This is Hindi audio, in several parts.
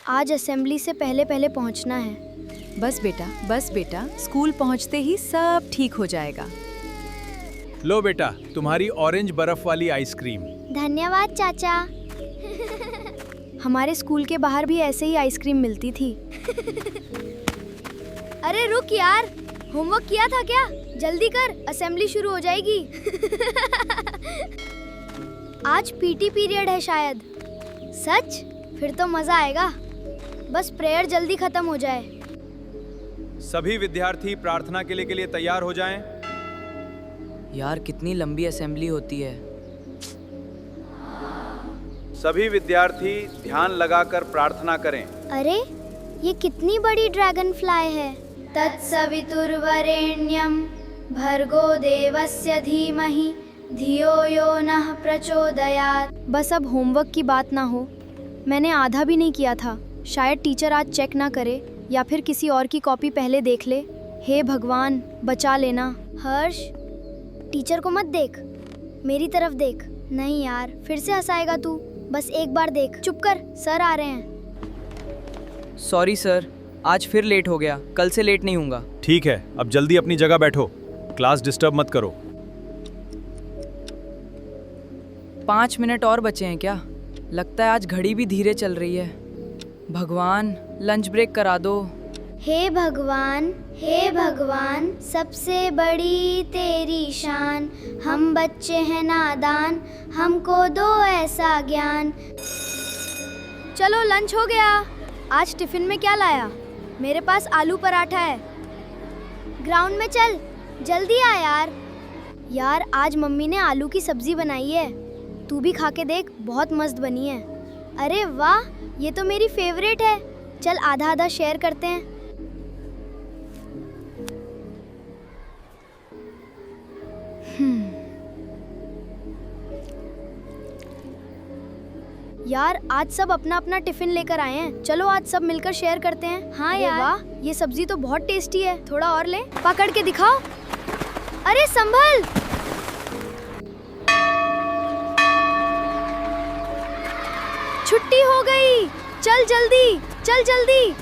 आज असेंबली से पहले पहले पहुंचना है। बस बेटा, स्कूल पहुंचते ही सब ठीक हो जाएगा। लो बेटा, तुम्हारी ऑरेंज बर्फ वाली आइसक्रीम। धन्यवाद चाचा। हमारे स्कूल के बाहर भी ऐसे ही आइसक्रीम मिलती थी। अरे रुक यार, होमवर्क किया था क्या? जल्दी कर, असेंबली शुरू हो जाएगी। आज पीटी पीरियड है शायद। सच? फिर तो मजा आएगा। बस प्रेयर जल्दी खत्म हो जाए। सभी विद्यार्थी प्रार्थना के लिए तैयार हो जाएं। यार कितनी लंबी असेंबली होती है। सभी विद्यार्थी ध्यान लगाकर प्रार्थना करें। अरे ये कितनी बड़ी ड्रैगन फ्लाई है। तत्सवितुर्वरेण्यं भर्गो देवस्य धीमहि धियो यो नः प्रचोदयात्। बस अब होमवर्क की बात ना हो। मैंने आधा भी नहीं किया था। शायद टीचर आज चेक ना करे या फिर किसी और की कॉपी पहले देख ले। हे भगवान, बचा लेना। हर्ष, टीचर को मत देख, मेरी तरफ देख। नहीं यार, फिर से हंसाएगा तू। बस एक बार देख। चुप कर, सर आ रहे हैं। सॉरी सर, आज फिर लेट हो गया। कल से लेट नहीं होऊंगा। ठीक है, अब जल्दी अपनी जगह बैठो। क्लास डिस्टर्ब मत करो। 5 मिनट और बचे हैं क्या? लगता है आज घड़ी भी धीरे चल रही है। भगवान, लंच ब्रेक करा दो। हे भगवान, सबसे बड़ी तेरी शान। हम बच्चे हैं नादान, हमको दो ऐसा ज्ञान। चलो लंच हो गया। आज टिफिन में क्या लाया? मेरे पास आलू पराठा है। ग्राउंड में चल, जल्दी आ यार। यार आज मम्मी ने आलू की सब्जी बनाई है। तू भी खा के देख, बहुत मस्त बनी है। अरे वाह, ये तो मेरी फेवरेट है। चल आधा आधा शेयर करते हैं। यार आज सब अपना अपना टिफिन लेकर आए हैं। चलो आज सब मिलकर शेयर करते हैं। हाँ यार, वाह, ये सब्जी तो बहुत टेस्टी है। थोड़ा और ले, पकड़ के दिखाओ। अरे संभल। छुट्टी हो गई। चल जल्दी,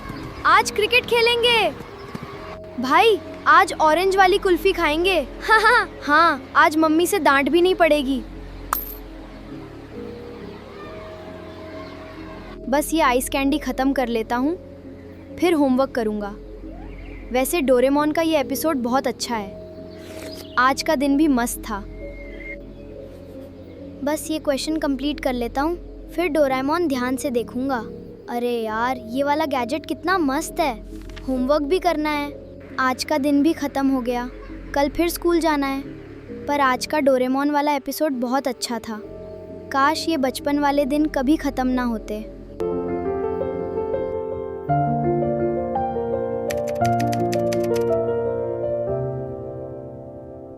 आज क्रिकेट खेलेंगे। भाई आज ऑरेंज वाली कुल्फी खाएंगे। हाँ, आज मम्मी से डांट भी नहीं पड़ेगी। बस ये आइस कैंडी खत्म कर लेता हूँ, फिर होमवर्क करूँगा। वैसे डोरेमोन का ये एपिसोड बहुत अच्छा है। आज का दिन भी मस्त था। बस ये क्वेश्चन कंप्लीट कर लेता हूँ, फिर डोरेमोन ध्यान से देखूँगा। अरे यार, ये वाला गैजेट कितना मस्त है। होमवर्क भी करना है। आज का दिन भी ख़त्म हो गया। कल फिर स्कूल जाना है। पर आज का डोरेमोन वाला एपिसोड बहुत अच्छा था। काश ये बचपन वाले दिन कभी ख़त्म ना होते।